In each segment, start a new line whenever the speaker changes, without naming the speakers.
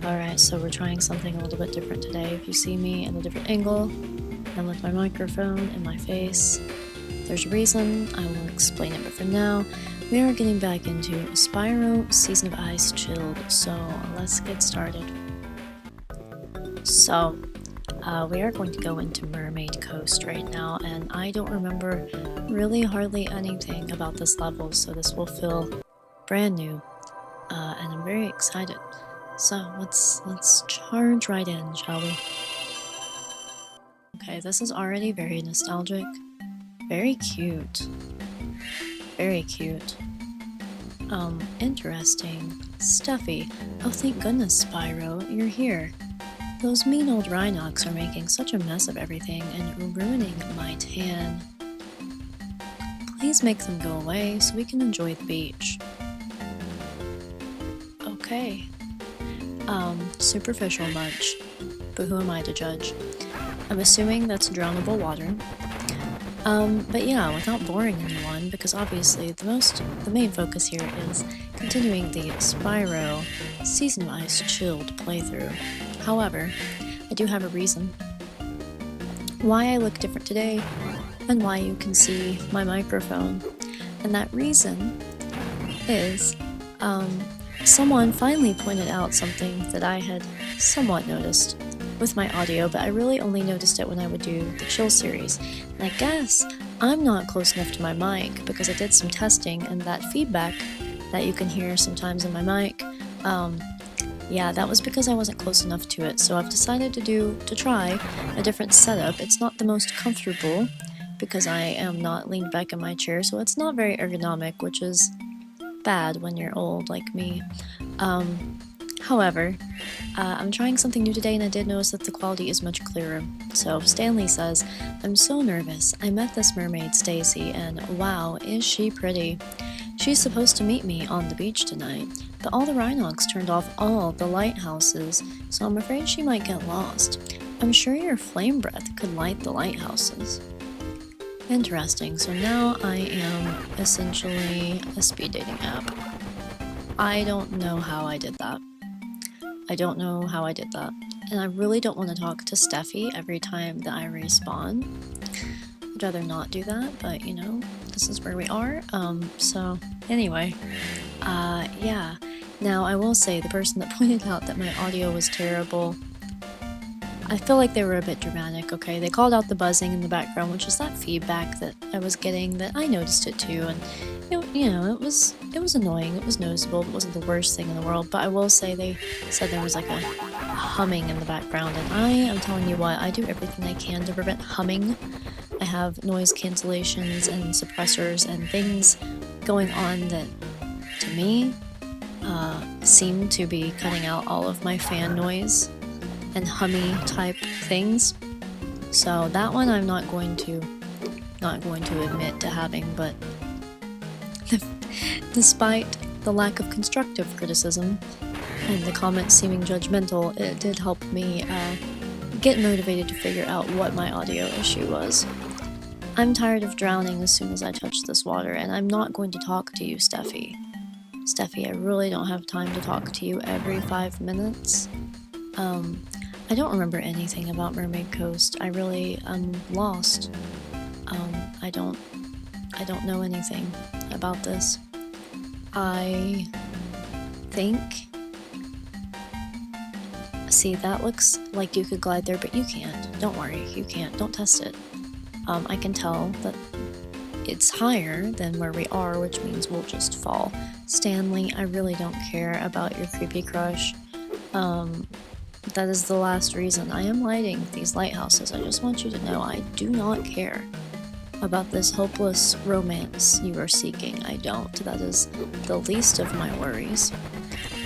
Alright, so we're trying something a little bit different today. If you see me in a different angle and with my microphone in my face, there's a reason. I will explain it, but for now, we are getting back into Spyro Season of Ice Chilled, so let's get started. So, we are going to go into Mermaid Coast right now, and I don't remember really hardly anything about this level, so this will feel brand new, and I'm very excited. So let's charge right in, shall we? Okay, this is already very nostalgic, very cute, very cute. Interesting, stuffy. Oh, thank goodness, Spyro, you're here. Those mean old Rhynocs are making such a mess of everything and ruining my tan. Please make them go away so we can enjoy the beach. Okay. Superficial much, but who am I to judge? I'm assuming that's drownable water. But yeah, without boring anyone, because obviously the main focus here is continuing the Spyro Season of Ice Chilled playthrough. However, I do have a reason why I look different today and why you can see my microphone. And that reason is, someone finally pointed out something that I had somewhat noticed with my audio, but I really only noticed it when I would do the chill series. And I guess I'm not close enough to my mic because I did some testing, and that feedback that you can hear sometimes in my mic, yeah, that was because I wasn't close enough to it. So I've decided to try a different setup. It's not the most comfortable because I am not leaned back in my chair, so it's not very ergonomic, which is bad when you're old like me. However, I'm trying something new today, and I did notice that the quality is much clearer. So Stanley says, "I'm so nervous. I met this mermaid, Stacy, and wow, is she pretty. She's supposed to meet me on the beach tonight, but all the Rhynocs turned off all the lighthouses, so I'm afraid she might get lost. I'm sure your flame breath could light the lighthouses." Interesting, so now I am essentially a speed dating app. I don't know how I did that. I don't know how I did that. And I really don't want to talk to Steffi every time that I respawn. I'd rather not do that, but you know, this is where we are. So anyway, yeah. Now I will say, the person that pointed out that my audio was terrible, I feel like they were a bit dramatic, okay? They called out the buzzing in the background, which is that feedback that I was getting, that I noticed it too, and you know, it was annoying, it was noticeable, it wasn't the worst thing in the world, but I will say they said there was like a humming in the background, and I am telling you what, I do everything I can to prevent humming. I have noise cancellations and suppressors and things going on that, to me, seem to be cutting out all of my fan noise and hummy type things. So that one I'm not going to admit to having, but despite the lack of constructive criticism and the comments seeming judgmental, it did help me get motivated to figure out what my audio issue was. I'm tired of drowning as soon as I touch this water, and I'm not going to talk to you, Steffi. Steffi, I really don't have time to talk to you every 5 minutes. I don't remember anything about Mermaid Coast. I really am lost. I don't know anything about this. I think... See, that looks like you could glide there, but you can't. Don't worry, you can't. Don't test it. I can tell that it's higher than where we are, which means we'll just fall. Stanley, I really don't care about your creepy crush. That is the last reason I am lighting these lighthouses. I just want you to know I do not care about this hopeless romance you are seeking. I don't. That is the least of my worries.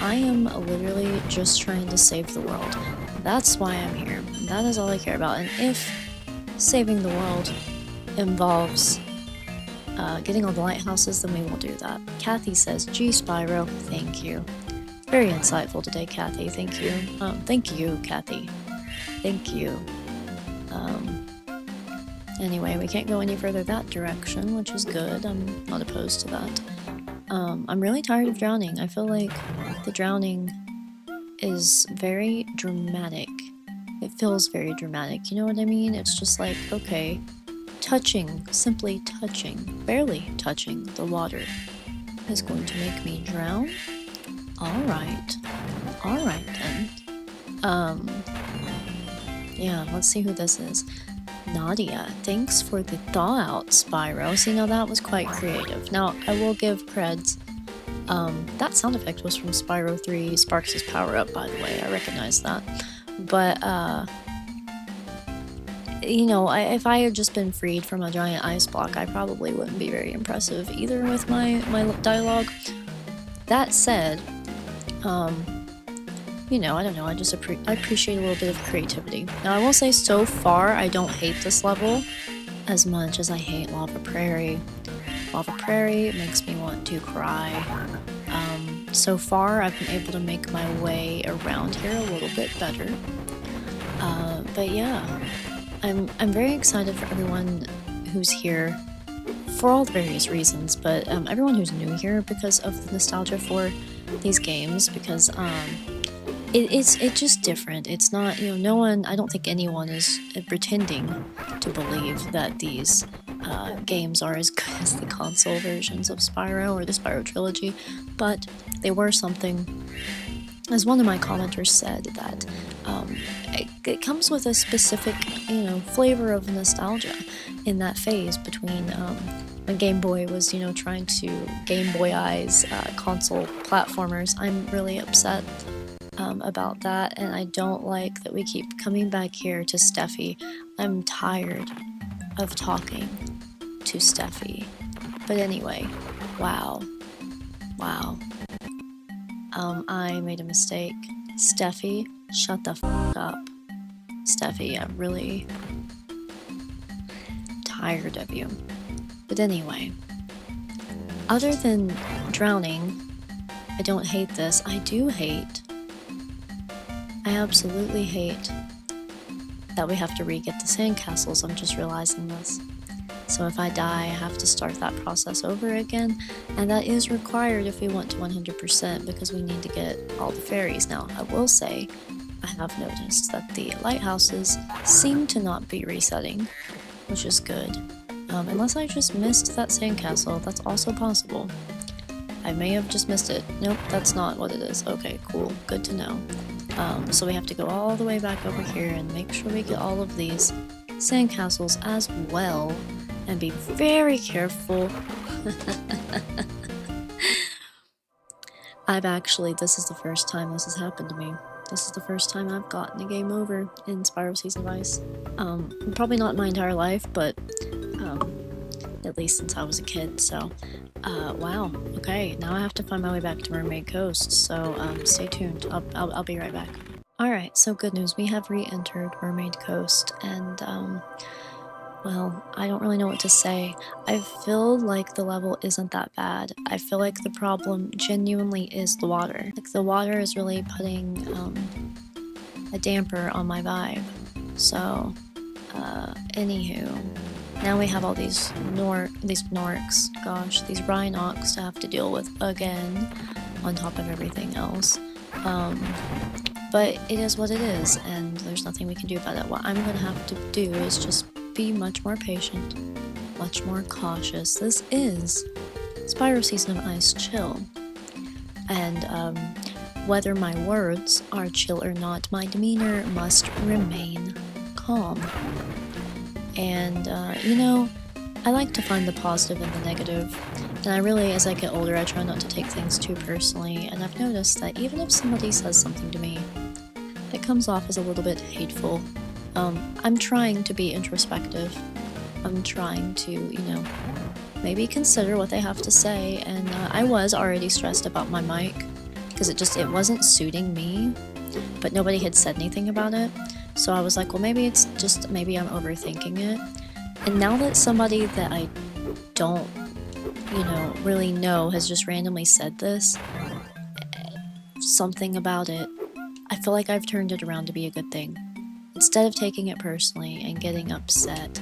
I am literally just trying to save the world. That's why I'm here. That is all I care about. And if saving the world involves getting all the lighthouses, then we will do that. Kathy says, "Gee, Spyro, thank you." Very insightful today, Kathy. Thank you. Thank you, Kathy. Thank you. Anyway, we can't go any further that direction, which is good. I'm not opposed to that. I'm really tired of drowning. I feel like the drowning is very dramatic. It feels very dramatic, you know what I mean? It's just like, okay, touching, simply touching, barely touching the water is going to make me drown? Alright then. Yeah, let's see who this is. Nadia, thanks for the thaw out, Spyro. See, now that was quite creative. Now, I will give creds. That sound effect was from Spyro 3 Sparks' power-up, by the way. I recognize that. But, you know, if I had just been freed from a giant ice block, I probably wouldn't be very impressive either with my dialogue. That said, you know, I don't know, I appreciate a little bit of creativity. Now, I will say, so far, I don't hate this level as much as I hate Lava Prairie. Lava Prairie makes me want to cry. So far, I've been able to make my way around here a little bit better. But yeah, I'm very excited for everyone who's here for all the various reasons, but everyone who's new here because of the nostalgia for these games, because it's just different. It's not, you know, no one, I don't think anyone is pretending to believe that these games are as good as the console versions of Spyro or the Spyro trilogy, but they were something. As one of my commenters said, that it comes with a specific, you know, flavor of nostalgia in that phase between when Game Boy was, you know, trying to Game Boy-ize console platformers. I'm really upset about that, and I don't like that we keep coming back here to Steffi. I'm tired of talking to Steffi. But anyway, wow. I made a mistake. Steffi, shut the f up. Steffi, I'm really tired of you. But anyway, other than drowning, I don't hate this. I absolutely hate that we have to re-get the Sandcastles. I'm just realizing this. So if I die, I have to start that process over again, and that is required if we want to 100% because we need to get all the fairies. Now, I will say, I have noticed that the lighthouses seem to not be resetting, which is good. Unless I just missed that sandcastle, that's also possible. I may have just missed it. Nope, that's not what it is. Okay, cool, good to know. So we have to go all the way back over here and make sure we get all of these sandcastles as well. And be very careful. This is the first time this has happened to me. This is the first time I've gotten a game over in Spyro Season of Ice. Probably not my entire life, but at least since I was a kid, so wow. Okay, now I have to find my way back to Mermaid Coast, so stay tuned. I'll be right back. Alright, so good news, we have re-entered Mermaid Coast, and well, I don't really know what to say. I feel like the level isn't that bad. I feel like the problem genuinely is the water. Like, the water is really putting a damper on my vibe. So, anywho, now we have all these Norks, gosh, these Rhynocs to have to deal with again, on top of everything else. But it is what it is, and there's nothing we can do about it. What I'm gonna have to do is just be much more patient, much more cautious. This is Spyro Season of Ice chill. And whether my words are chill or not, my demeanor must remain calm. And, you know, I like to find the positive in the negative. And I really, as I get older, I try not to take things too personally. And I've noticed that even if somebody says something to me that comes off as a little bit hateful, I'm trying to be introspective. I'm trying to, you know, maybe consider what they have to say, and I was already stressed about my mic, because it wasn't suiting me, but nobody had said anything about it, so I was like, well, maybe it's just, maybe I'm overthinking it, and now that somebody that I don't, you know, really know has just randomly said this, something about it, I feel like I've turned it around to be a good thing. Instead of taking it personally and getting upset,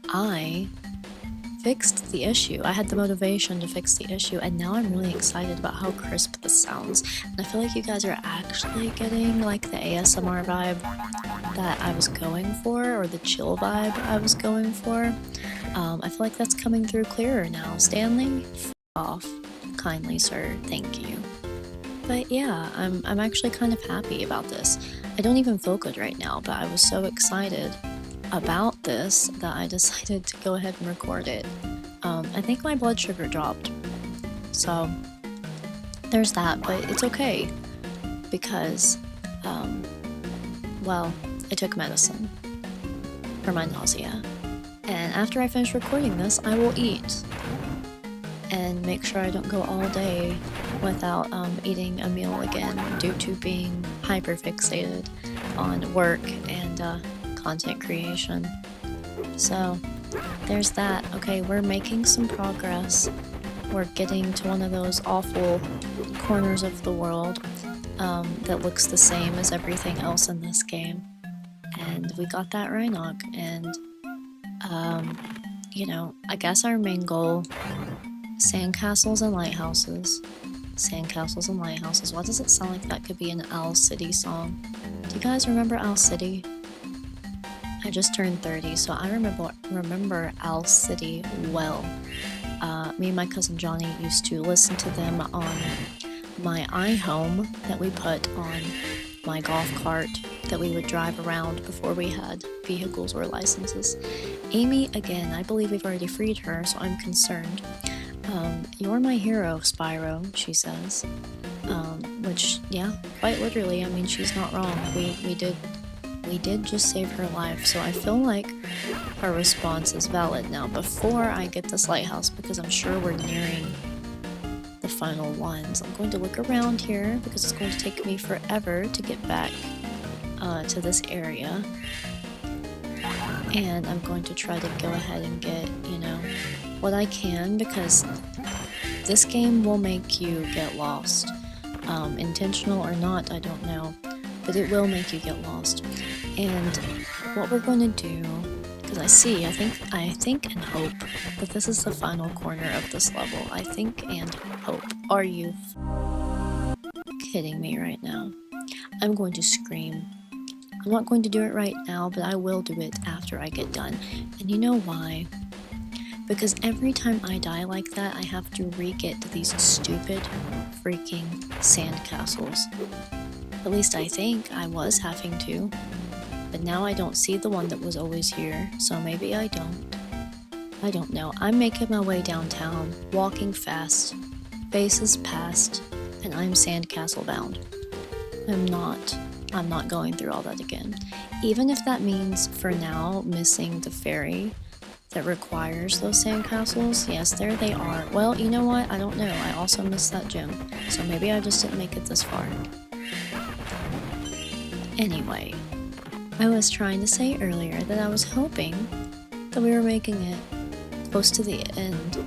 I fixed the issue. I had the motivation to fix the issue, and now I'm really excited about how crisp this sounds. And I feel like you guys are actually getting like the ASMR vibe that I was going for, or the chill vibe I was going for. I feel like that's coming through clearer now. Stanley, f off. Kindly, sir. Thank you. But yeah, I'm actually kind of happy about this. I don't even feel good right now, but I was so excited about this that I decided to go ahead and record it. I think my blood sugar dropped, so there's that, but it's okay because, well, I took medicine for my nausea, and after I finish recording this, I will eat and make sure I don't go all day without eating a meal again due to being hyperfixated on work and content creation. So there's that. Okay, we're making some progress. We're getting to one of those awful corners of the world that looks the same as everything else in this game. And we got that Rhynoc, and you know, I guess our main goal, sandcastles and lighthouses. Sandcastles and lighthouses. Why does it sound like that could be an Owl City song? Do you guys remember Owl City? I just turned 30, so I remember Owl City well. Me and my cousin Johnny used to listen to them on my iHome that we put on my golf cart that we would drive around before we had vehicles or licenses. Amy, again, I believe we've already freed her, so I'm concerned. You're my hero, Spyro, she says. Which, yeah, quite literally, I mean, she's not wrong. We did just save her life, so I feel like her response is valid now before I get this lighthouse, because I'm sure we're nearing the final ones. I'm going to look around here because it's going to take me forever to get back to this area. And I'm going to try to go ahead and get, you know, what I can, because this game will make you get lost. Intentional or not, I don't know, but it will make you get lost. And what we're going to do, because I think and hope that this is the final corner of this level. I think and hope. Are you kidding me right now? I'm going to scream. I'm not going to do it right now, but I will do it after I get done. And you know why? Because every time I die like that, I have to re-get to these stupid freaking sandcastles. At least I think I was having to. But now I don't see the one that was always here, so maybe I don't. I don't know. I'm making my way downtown, walking fast, faces past, and I'm sandcastle bound. I'm not going through all that again. Even if that means, for now, missing the ferry that requires those sandcastles. Yes, there they are. Well, you know what? I don't know. I also missed that gym, so maybe I just didn't make it this far. Anyway, I was trying to say earlier that I was hoping that we were making it close to the end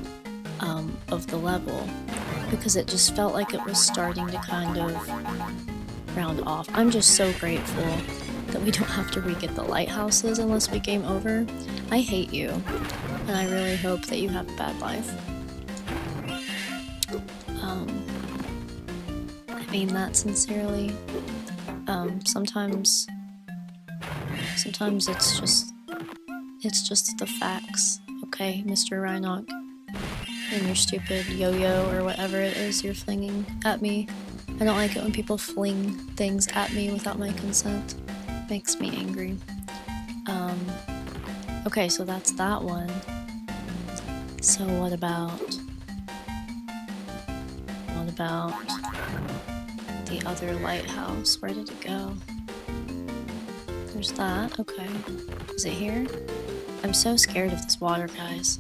of the level, because it just felt like it was starting to kind of round off. I'm just so grateful that we don't have to re-get the lighthouses unless we game over. I hate you, and I really hope that you have a bad life. I mean that sincerely. Sometimes it's just the facts, okay, Mr. Rhynoc? And your stupid yo-yo or whatever it is you're flinging at me. I don't like it when people fling things at me without my consent. It makes me angry. Okay, so that's that one. So what about the other lighthouse? Where did it go? There's that, okay. Is it here? I'm so scared of this water, guys.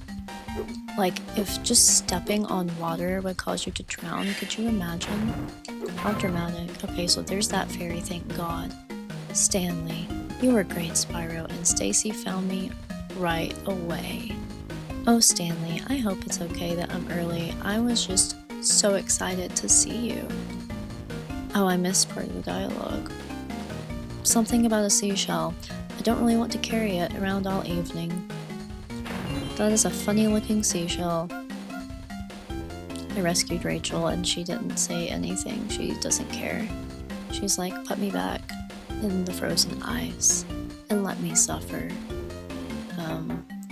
Like, if just stepping on water would cause you to drown, could you imagine? How dramatic. Okay, so there's that fairy, thank God. Stanley, you were great, Spyro, and Stacy found me right away. Oh, Stanley, I hope it's okay that I'm early. I was just so excited to see you. Oh, I missed part of the dialogue. Something about a seashell. I don't really want to carry it around all evening. That is a funny looking seashell. I rescued Rachel and she didn't say anything. She doesn't care. She's like, put me back in the frozen ice and let me suffer.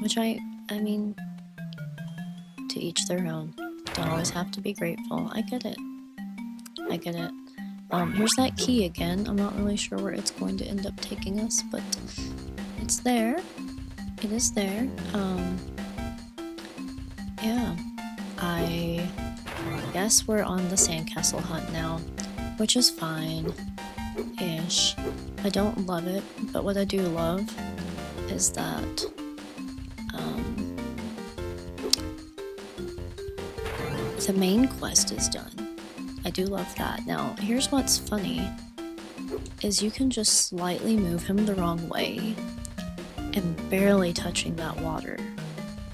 Which I mean, to each their own. Don't always have to be grateful. I get it. I get it. Here's that key again. I'm not really sure where it's going to end up taking us, but it's there. It is there. Yeah. I guess we're on the sandcastle hunt now, which is fine-ish. I don't love it, but what I do love is that the main quest is done. I do love that. Now, here's what's funny, is you can just slightly move him the wrong way, and barely touching that water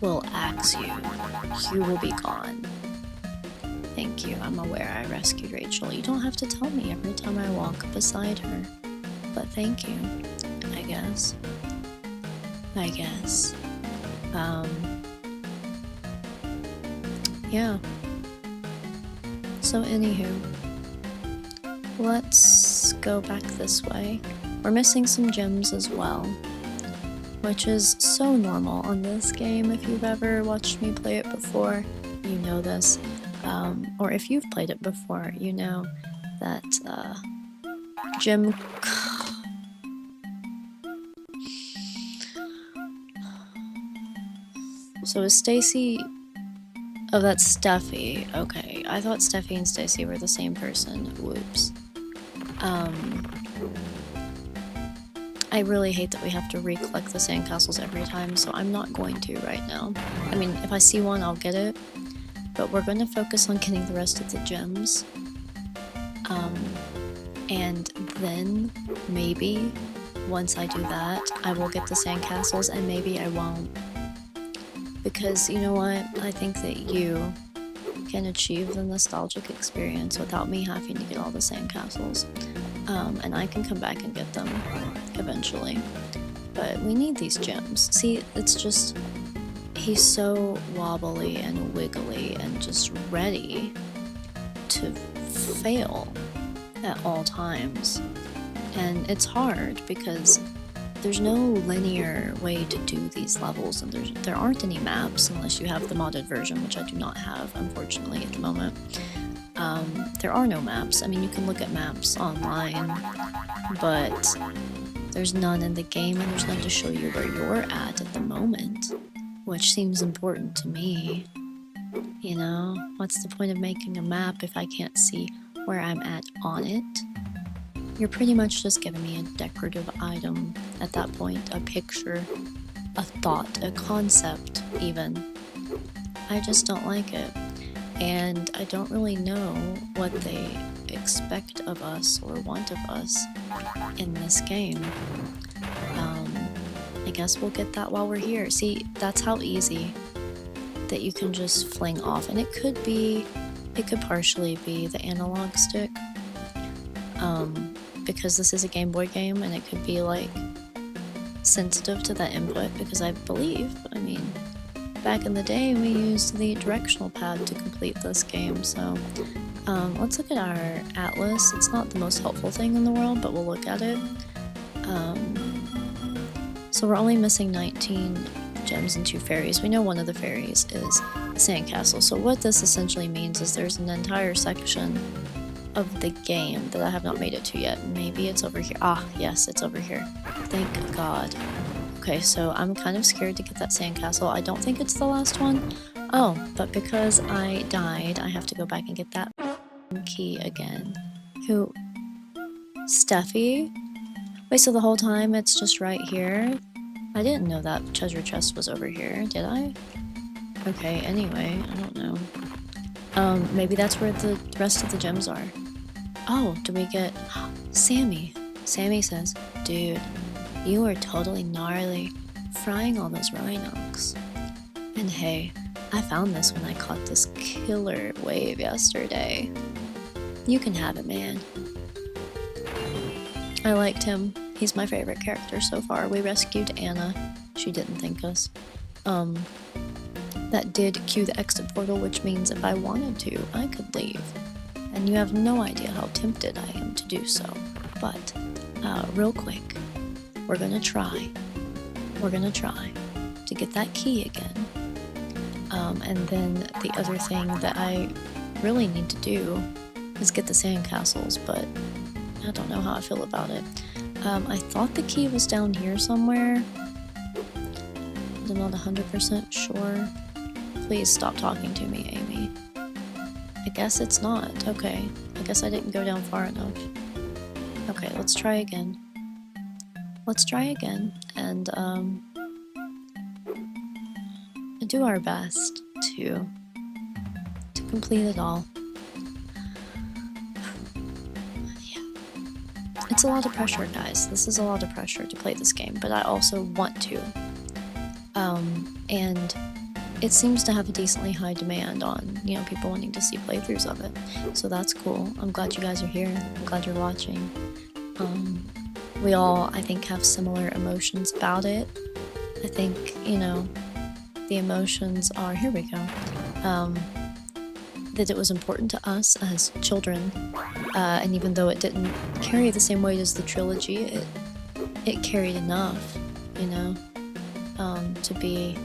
will axe you. You will be gone. Thank you, I'm aware I rescued Rachel. You don't have to tell me every time I walk beside her, but thank you, I guess. Yeah. So anywho, let's go back this way. We're missing some gems as well, which is so normal on this game. If you've ever watched me play it before, you know this. Or if you've played it before, you know that gem... So is Stacy... Oh, that's Steffi. Okay, I thought Steffi and Stacy were the same person. Whoops. I really hate that we have to re-collect the sandcastles every time, so I'm not going to right now. I mean, if I see one, I'll get it, but we're going to focus on getting the rest of the gems. And then, maybe, once I do that, I will get the sandcastles, and maybe I won't. Because, you know what, I think that you can achieve the nostalgic experience without me having to get all the sandcastles. And I can come back and get them eventually. But we need these gems. See, it's just, he's so wobbly and wiggly and just ready to fail at all times. And it's hard because there's no linear way to do these levels, and there aren't any maps unless you have the modded version, which I do not have, unfortunately, at the moment. There are no maps. I mean, you can look at maps online, but there's none in the game, and there's none to show you where you're at the moment, which seems important to me. You know, what's the point of making a map if I can't see where I'm at on it? You're pretty much just giving me a decorative item at that point, a picture, a thought, a concept even. I just don't like it. And I don't really know what they expect of us or want of us in this game. I guess we'll get that while we're here. See, that's how easy that you can just fling off. And it could partially be the analog stick. Because this is a Game Boy game, and it could be like sensitive to that input, because I believe, I mean, back in the day we used the directional pad to complete this game. So let's look at our atlas. It's not the most helpful thing in the world, but we'll look at it. So we're only missing 19 gems and 2 fairies. We know one of the fairies is the sandcastle. So what this essentially means is there's an entire section of the game that I have not made it to yet. Maybe it's over here. Ah, yes, it's over here. Thank God. Okay, so I'm kind of scared to get that sandcastle. I don't think it's the last one. Oh, but because I died, I have to go back and get that key again. Who? Steffi? Wait, so the whole time it's just right here? I didn't know that treasure chest was over here, did I? Okay, anyway, I don't know. Maybe that's where the rest of the gems are. Oh, do we get... Sammy. Sammy says, dude, you are totally gnarly, frying all those Rhynocs. And hey, I found this when I caught this killer wave yesterday. You can have it, man. I liked him. He's my favorite character so far. We rescued Anna. She didn't thank us. that did cue the exit portal, which means if I wanted to, I could leave. And you have no idea how tempted I am to do so. But, real quick, we're gonna try to get that key again. And then the other thing that I really need to do is get the sandcastles, but I don't know how I feel about it. I thought the key was down here somewhere. I'm not 100% sure. Please stop talking to me, Amy. I guess it's not. Okay. I guess I didn't go down far enough. Okay, let's try again. And do our best to complete it all. Yeah. It's a lot of pressure, guys. This is a lot of pressure to play this game, but I also want to. And it seems to have a decently high demand on, you know, people wanting to see playthroughs of it. So that's cool. I'm glad you guys are here. I'm glad you're watching. We all, I think, have similar emotions about it. I think, you know, the emotions are, here we go, that it was important to us as children, and even though it didn't carry the same weight as the trilogy, it carried enough, you know, to be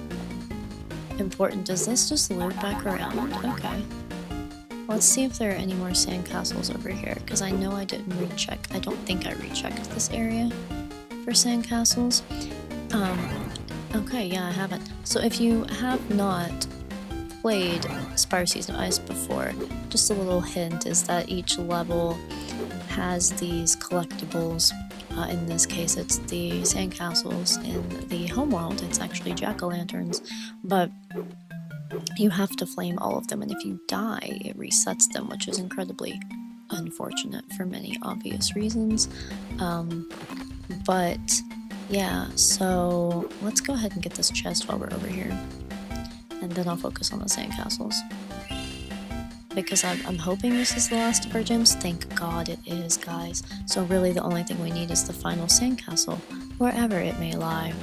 important. Does this just loop back around? Okay. Let's see if there are any more sandcastles over here, because I know I didn't recheck. I don't think I rechecked this area for sandcastles. Okay, yeah, I haven't. So if you have not played Spyro Season of Ice before, just a little hint is that each level has these collectibles. In this case, it's the sandcastles. In the homeworld, it's actually jack-o'-lanterns, but you have to flame all of them, and if you die, it resets them, which is incredibly unfortunate for many obvious reasons. But yeah, so let's go ahead and get this chest while we're over here, and then I'll focus on the sandcastles. Because I'm hoping this is the last of our gems. Thank God it is, guys. So really the only thing we need is the final sandcastle, wherever it may lie.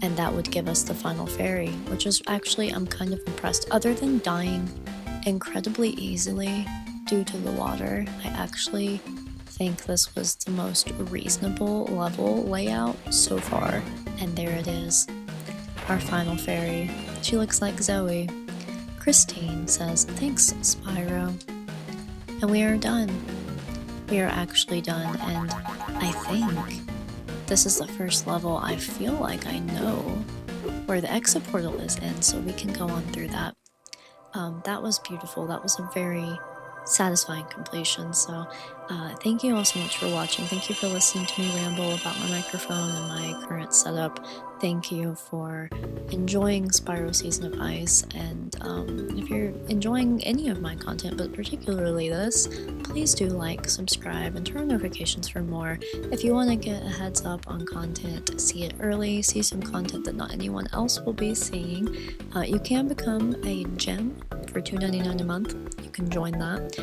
And that would give us the final fairy, which is actually, I'm kind of impressed. Other than dying incredibly easily due to the water, I actually think this was the most reasonable level layout so far. And there it is, our final fairy. She looks like Zoe. Christine says, thanks, Spyro. And we are done. We are actually done, and I think this is the first level I feel like I know where the exit portal is in, so we can go on through that. That was beautiful. That was a very satisfying completion. So thank you all so much for watching. Thank you for listening to me ramble about my microphone and my current setup. Thank you for enjoying Spyro Season of Ice, and if you're enjoying any of my content, but particularly this, please do like, subscribe, and turn on notifications for more. If you want to get a heads up on content, see it early, see some content that not anyone else will be seeing, you can become a gem for $2.99 a month. You can join that.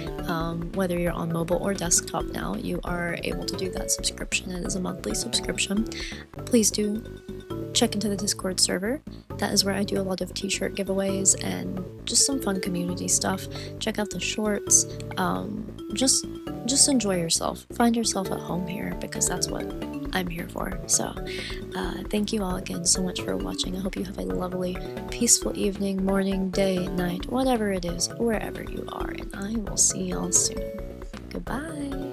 Whether you're on mobile or desktop now, you are able to do that subscription. It is a monthly subscription. Please do check into the Discord server. That is where I do a lot of t-shirt giveaways and just some fun community stuff. Check out the shorts. Just enjoy yourself. Find yourself at home here, because that's what I'm here for. So thank you all again so much for watching. I hope you have a lovely, peaceful evening, morning, day, night, whatever it is, wherever you are, and I will see y'all soon. Goodbye.